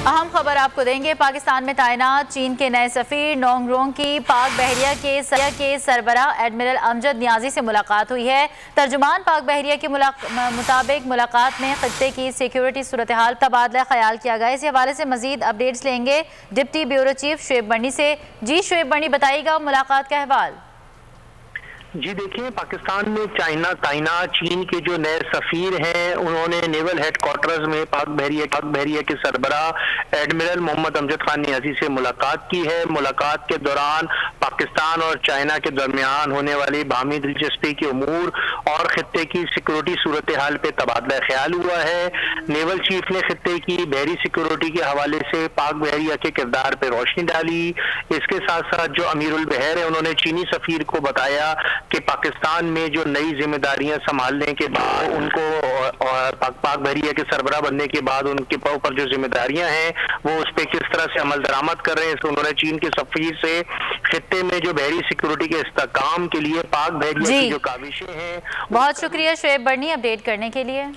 अहम खबर आपको देंगे। पाकिस्तान में तैनात चीन के नए सफीर नोंगरोंग की पाक बहरिया के सरबराह एडमिरल अमजद नियाजी से मुलाकात हुई है। तर्जुमान पाक बहरिया के मुताबिक मुलाकात में खत्ते की सिक्योरिटी सूरत हाल तबादला ख्याल किया गया। इस हवाले से मजीद अपडेट्स लेंगे डिप्टी ब्यूरो चीफ शुएब बर्नी से। जी शुएब बर्नी, बताइएगा मुलाकात का अहवाल। जी देखिए, पाकिस्तान में तैनात चीन के जो नए सफीर हैं उन्होंने नेवल हेडक्वार्टर्स में पाक बहरिया के सरबराह एडमिरल मोहम्मद अमजद खान नियाजी से मुलाकात की है। मुलाकात के दौरान पाकिस्तान और चाइना के दरमियान होने वाली बाहमी दिलचस्पी के उमूर और खित्ते की सिक्योरिटी सूरत हाल पे तबादला ख्याल हुआ है। नेवल चीफ ने खित्ते की बहरी सिक्योरिटी के हवाले से पाक बहरिया के किरदार पर रोशनी डाली। इसके साथ साथ जो अमीरुल बहर है उन्होंने चीनी सफीर को बताया कि पाकिस्तान में जो नई जिम्मेदारियां संभालने के बाद उनको पाक बहरिया के सरबराह बनने के बाद उनके ऊपर जो जिम्मेदारियां हैं वो उस पर किस तरह से अमल दरामद कर रहे हैं। उन्होंने चीन के सफीर से खित्ते में जो बहरी सिक्योरिटी के इस्तेहकाम के लिए पाक बहरिया की जो काविशें हैं। बहुत शुक्रिया शुएब बर्नी अपडेट करने के लिए।